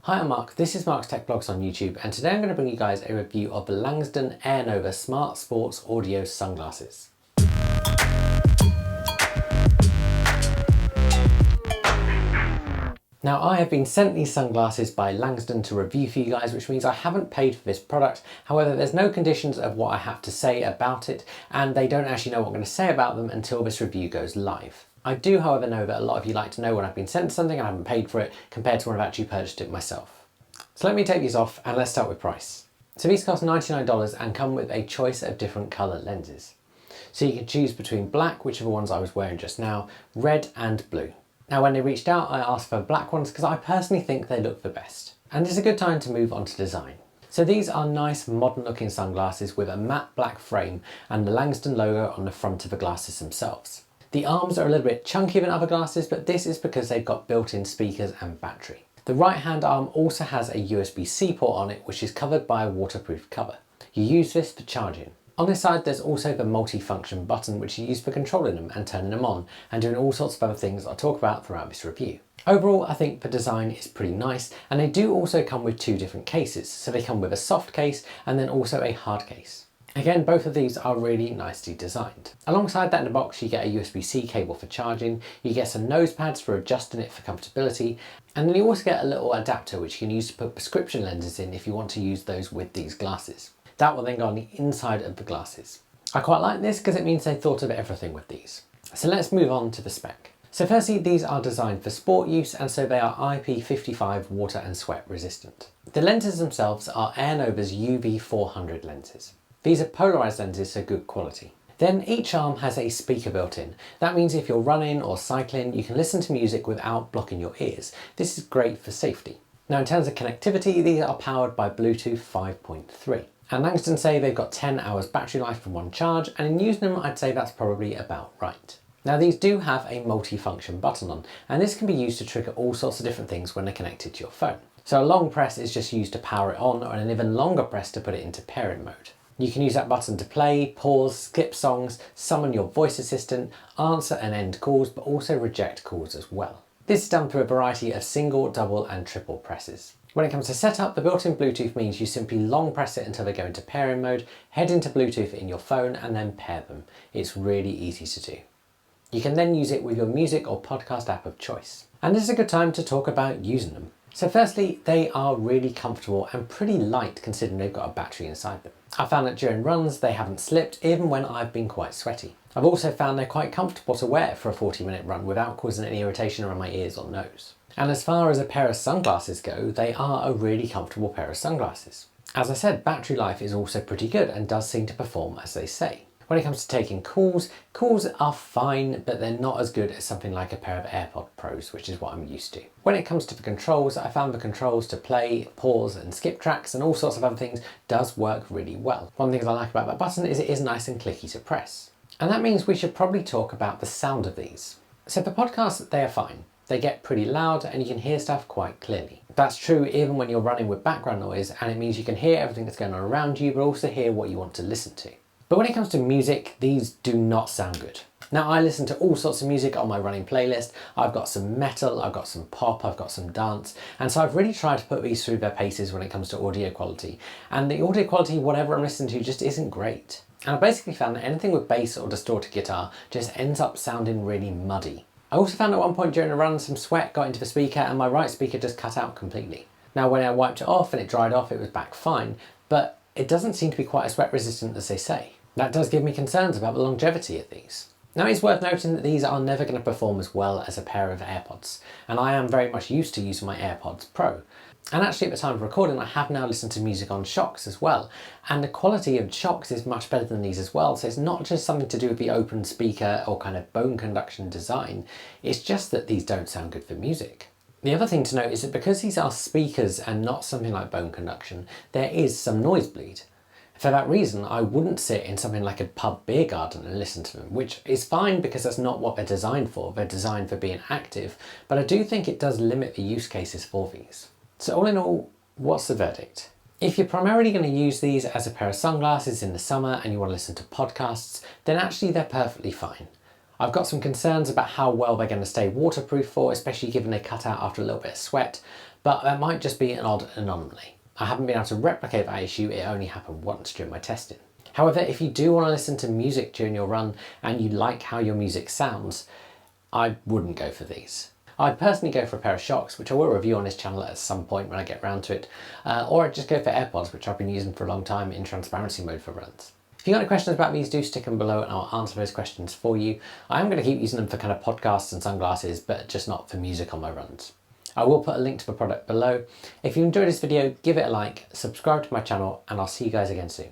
Hi, I'm Mark. This is Mark's Tech Blogs on YouTube, and today I'm going to bring you guys a review of the Langsdom AirNova Smart Sports Audio Sunglasses. Now, I have been sent these sunglasses by Langsdom to review for you guys, which means I haven't paid for this product. However, there's no conditions of what I have to say about it, and they don't actually know what I'm going to say about them until this review goes live. I do, however, know that a lot of you like to know when I've been sent something and I haven't paid for it compared to when I've actually purchased it myself. So let me take these off and let's start with price. So these cost $99 and come with a choice of different colour lenses. So you can choose between black, which are the ones I was wearing just now, red and blue. Now when they reached out, I asked for black ones because I personally think they look the best. And it's a good time to move on to design. So these are nice modern looking sunglasses with a matte black frame and the Langsdom logo on the front of the glasses themselves. The arms are a little bit chunkier than other glasses, but this is because they've got built-in speakers and battery. The right hand arm also has a USB-C port on it, which is covered by a waterproof cover. You use this for charging. On this side, there's also the multi-function button, which you use for controlling them and turning them on and doing all sorts of other things I'll talk about throughout this review. Overall, I think the design is pretty nice, and they do also come with two different cases. So they come with a soft case and then also a hard case. Again, both of these are really nicely designed. Alongside that in the box, you get a USB-C cable for charging, you get some nose pads for adjusting it for comfortability, and then you also get a little adapter which you can use to put prescription lenses in if you want to use those with these glasses. That will then go on the inside of the glasses. I quite like this because it means they thought of everything with these. So let's move on to the spec. So firstly, these are designed for sport use, and so they are IP55 water and sweat resistant. The lenses themselves are AirNova's UV400 lenses. These are polarized lenses, so good quality. Then each arm has a speaker built in. That means if you're running or cycling, you can listen to music without blocking your ears. This is great for safety. Now in terms of connectivity, these are powered by Bluetooth 5.3. And Langsdom say they've got 10 hours battery life from one charge, and in using them, I'd say that's probably about right. Now these do have a multi-function button on, and this can be used to trigger all sorts of different things when they're connected to your phone. So a long press is just used to power it on, or an even longer press to put it into pairing mode. You can use that button to play, pause, skip songs, summon your voice assistant, answer and end calls, but also reject calls as well. This is done through a variety of single, double and triple presses. When it comes to setup, the built-in Bluetooth means you simply long press it until they go into pairing mode, head into Bluetooth in your phone and then pair them. It's really easy to do. You can then use it with your music or podcast app of choice. And this is a good time to talk about using them. So firstly, they are really comfortable and pretty light considering they've got a battery inside them. I found that during runs they haven't slipped even when I've been quite sweaty. I've also found they're quite comfortable to wear for a 40-minute run without causing any irritation around my ears or nose. And as far as a pair of sunglasses go, they are a really comfortable pair of sunglasses. As I said, battery life is also pretty good and does seem to perform as they say. When it comes to taking calls are fine, but they're not as good as something like a pair of AirPod Pros, which is what I'm used to. When it comes to the controls, I found the controls to play, pause and skip tracks and all sorts of other things does work really well. One thing I like about that button is it is nice and clicky to press. And that means we should probably talk about the sound of these. So for podcasts, they are fine. They get pretty loud and you can hear stuff quite clearly. That's true even when you're running with background noise, and it means you can hear everything that's going on around you, but also hear what you want to listen to. But when it comes to music, these do not sound good. Now I listen to all sorts of music on my running playlist. I've got some metal, I've got some pop, I've got some dance. And so I've really tried to put these through their paces when it comes to audio quality. And the audio quality, whatever I'm listening to, just isn't great. And I basically found that anything with bass or distorted guitar just ends up sounding really muddy. I also found at one point during a run some sweat got into the speaker and my right speaker just cut out completely. Now when I wiped it off and it dried off, it was back fine, but it doesn't seem to be quite as sweat resistant as they say. That does give me concerns about the longevity of these. Now it's worth noting that these are never going to perform as well as a pair of AirPods, and I am very much used to using my AirPods Pro. And actually at the time of recording I have now listened to music on shocks as well, and the quality of shocks is much better than these as well, so it's not just something to do with the open speaker or kind of bone conduction design, it's just that these don't sound good for music. The other thing to note is that because these are speakers and not something like bone conduction, there is some noise bleed. For that reason, I wouldn't sit in something like a pub beer garden and listen to them, which is fine because that's not what they're designed for. They're designed for being active, but I do think it does limit the use cases for these. So all in all, what's the verdict? If you're primarily going to use these as a pair of sunglasses in the summer and you want to listen to podcasts, then actually they're perfectly fine. I've got some concerns about how well they're going to stay waterproof for, especially given they cut out after a little bit of sweat, but that might just be an odd anomaly. I haven't been able to replicate that issue, it only happened once during my testing. However, if you do want to listen to music during your run and you like how your music sounds, I wouldn't go for these. I'd personally go for a pair of Shocks, which I will review on this channel at some point when I get around to it, or I'd just go for AirPods, which I've been using for a long time in transparency mode for runs. If you've got any questions about these, do stick them below and I'll answer those questions for you. I am going to keep using them for kind of podcasts and sunglasses, but just not for music on my runs. I will put a link to the product below. If you enjoyed this video, give it a like, subscribe to my channel, and I'll see you guys again soon.